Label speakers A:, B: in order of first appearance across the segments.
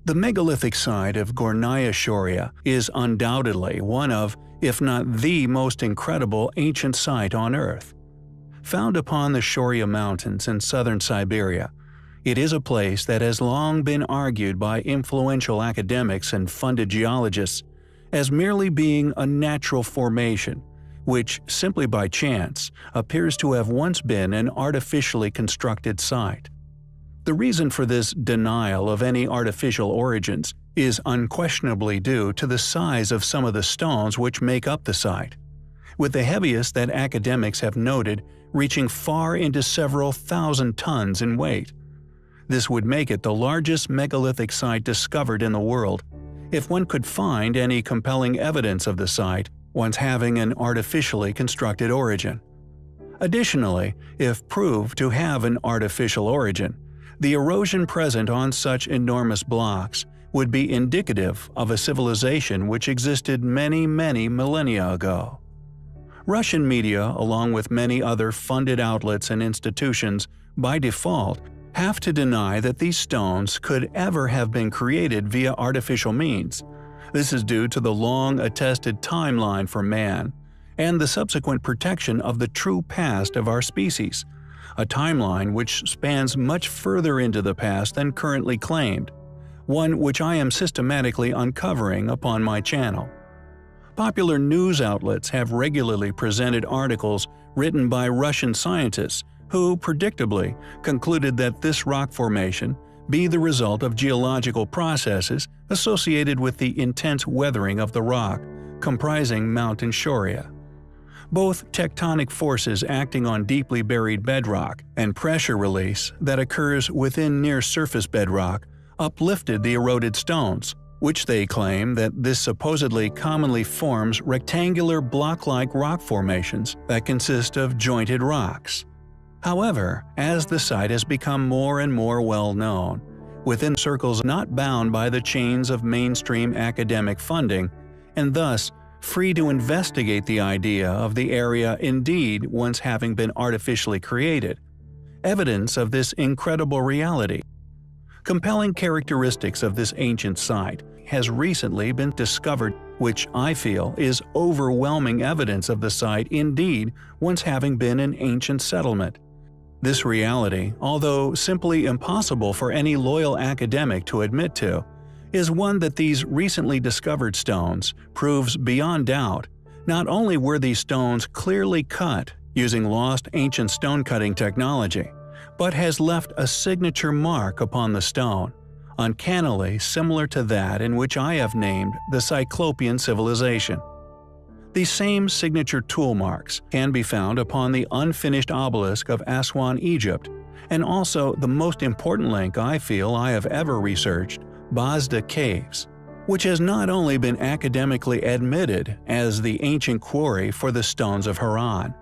A: The megalithic site of Gornaya Shoria is undoubtedly one of, if not the most incredible ancient site on Earth. Found upon the Shoria Mountains in southern Siberia, it is a place that has long been argued by influential academics and funded geologists as merely being a natural formation, which, simply by chance, appears to have once been an artificially constructed site. The reason for this denial of any artificial origins is unquestionably due to the size of some of the stones which make up the site, with the heaviest that academics have noted reaching far into several thousand tons in weight. This would make it the largest megalithic site discovered in the world, if one could find any compelling evidence of the site once having an artificially constructed origin. Additionally, if proved to have an artificial origin, the erosion present on such enormous blocks would be indicative of a civilization which existed many millennia ago. Russian media, along with many other funded outlets and institutions, by default, have to deny that these stones could ever have been created via artificial means. This is due to the long-attested timeline for man, and the subsequent protection of the true past of our species, a timeline which spans much further into the past than currently claimed, one which I am systematically uncovering upon my channel. Popular news outlets have regularly presented articles written by Russian scientists who, predictably, concluded that this rock formation be the result of geological processes associated with the intense weathering of the rock comprising Mountain Shoria. Both tectonic forces acting on deeply buried bedrock and pressure release that occurs within near-surface bedrock uplifted the eroded stones, which they claim that this supposedly commonly forms rectangular block-like rock formations that consist of jointed rocks. However, as the site has become more and more well known, within circles not bound by the chains of mainstream academic funding, and thus free to investigate the idea of the area indeed once having been artificially created, evidence of this incredible reality. Compelling characteristics of this ancient site has recently been discovered, which I feel is overwhelming evidence of the site indeed once having been an ancient settlement. This reality, although simply impossible for any loyal academic to admit to, is one that these recently discovered stones proves beyond doubt. Not only were these stones clearly cut using lost ancient stone-cutting technology, but has left a signature mark upon the stone, uncannily similar to that in which I have named the Cyclopean civilization. These same signature tool marks can be found upon the unfinished obelisk of Aswan, Egypt, and also the most important link I feel I have ever researched, Bazda Caves, which has not only been academically admitted as the ancient quarry for the stones of Haran,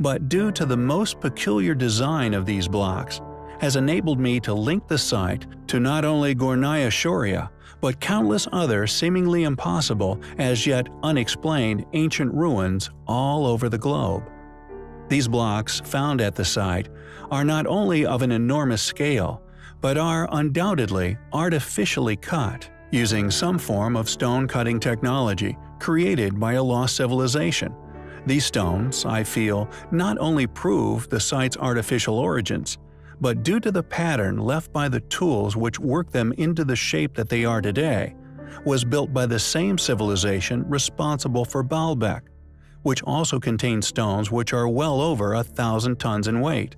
A: but due to the most peculiar design of these blocks, has enabled me to link the site to not only Gornaya Shoria, but countless other seemingly impossible as yet unexplained ancient ruins all over the globe. These blocks found at the site are not only of an enormous scale, but are undoubtedly artificially cut using some form of stone-cutting technology created by a lost civilization. These stones, I feel, not only prove the site's artificial origins, but due to the pattern left by the tools which work them into the shape that they are today, was built by the same civilization responsible for Baalbek, which also contains stones which are well over 1,000 tons in weight,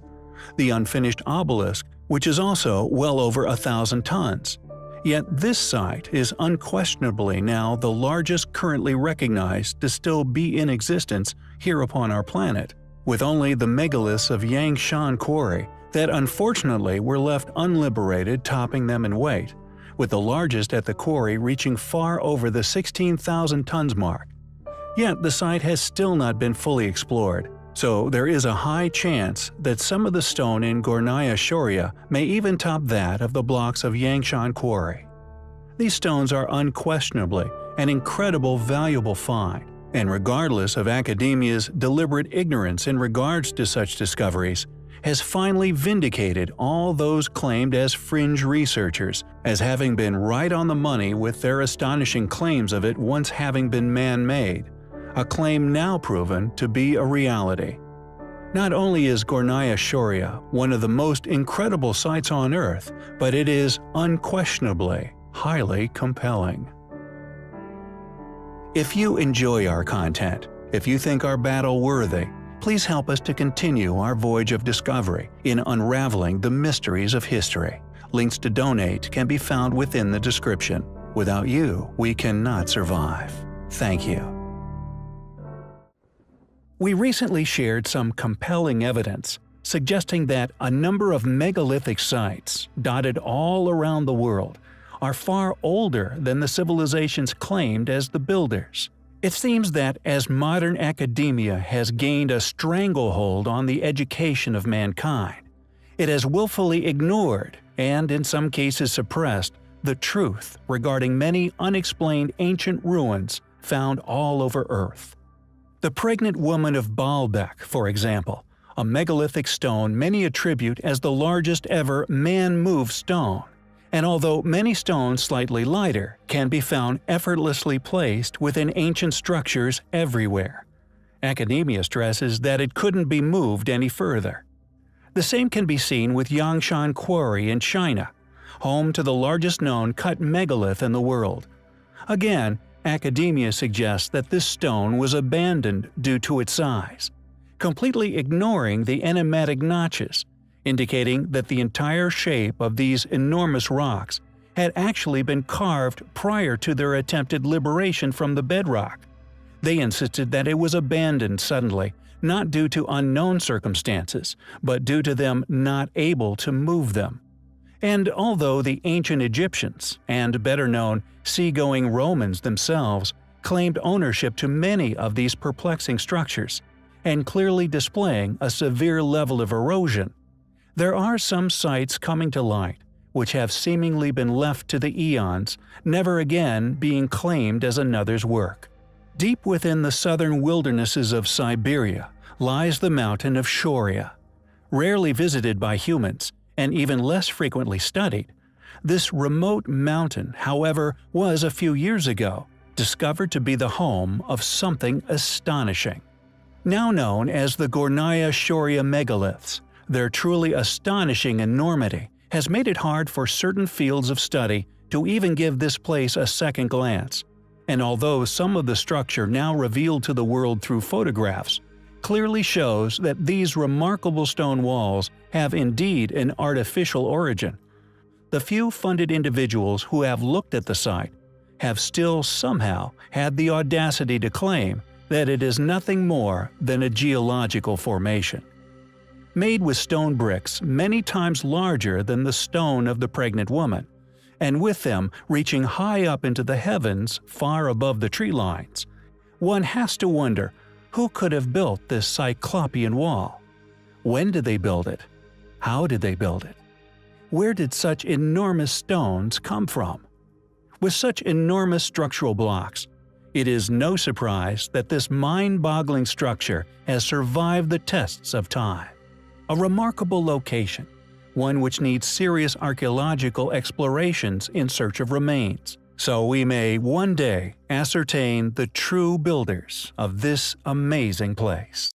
A: the unfinished obelisk, which is also well over 1,000 tons. Yet this site is unquestionably now the largest currently recognized to still be in existence here upon our planet, with only the megaliths of Yangshan Quarry that unfortunately were left unliberated topping them in weight, with the largest at the quarry reaching far over the 16,000 tons mark. Yet the site has still not been fully explored, so there is a high chance that some of the stone in Gornaya Shoria may even top that of the blocks of Yangshan Quarry. These stones are unquestionably an incredible valuable find, and regardless of academia's deliberate ignorance in regards to such discoveries, has finally vindicated all those claimed as fringe researchers as having been right on the money with their astonishing claims of it once having been man-made, a claim now proven to be a reality. Not only is Gornaya Shoria one of the most incredible sights on Earth, but it is unquestionably highly compelling. If you enjoy our content, if you think our battle worthy, please help us to continue our voyage of discovery in unraveling the mysteries of history. Links to donate can be found within the description. Without you, we cannot survive. Thank you. We recently shared some compelling evidence suggesting that a number of megalithic sites dotted all around the world are far older than the civilizations claimed as the builders. It seems that as modern academia has gained a stranglehold on the education of mankind, it has willfully ignored, and in some cases suppressed, the truth regarding many unexplained ancient ruins found all over Earth. The pregnant woman of Baalbek, for example, a megalithic stone many attribute as the largest ever man-moved stone, and although many stones slightly lighter can be found effortlessly placed within ancient structures everywhere. Academia stresses that it couldn't be moved any further. The same can be seen with Yangshan Quarry in China, home to the largest known cut megalith in the world. Again, academia suggests that this stone was abandoned due to its size, completely ignoring the enigmatic notches, indicating that the entire shape of these enormous rocks had actually been carved prior to their attempted liberation from the bedrock. They insisted that it was abandoned suddenly, not due to unknown circumstances, but due to them not able to move them. And although the ancient Egyptians, and better known seagoing Romans themselves, claimed ownership to many of these perplexing structures, and clearly displaying a severe level of erosion, there are some sites coming to light which have seemingly been left to the eons, never again being claimed as another's work. Deep within the southern wildernesses of Siberia lies the mountain of Shoria. Rarely visited by humans, and even less frequently studied, this remote mountain, however, was a few years ago discovered to be the home of something astonishing. Now known as the Gornaya Shoria megaliths, their truly astonishing enormity has made it hard for certain fields of study to even give this place a second glance, and although some of the structure now revealed to the world through photographs clearly shows that these remarkable stone walls have indeed an artificial origin, the few funded individuals who have looked at the site have still somehow had the audacity to claim that it is nothing more than a geological formation. Made with stone bricks many times larger than the stone of the pregnant woman, and with them reaching high up into the heavens far above the tree lines, one has to wonder who could have built this cyclopean wall. When did they build it? How did they build it? Where did such enormous stones come from? With such enormous structural blocks, it is no surprise that this mind-boggling structure has survived the tests of time. A remarkable location, one which needs serious archaeological explorations in search of remains, so we may one day ascertain the true builders of this amazing place.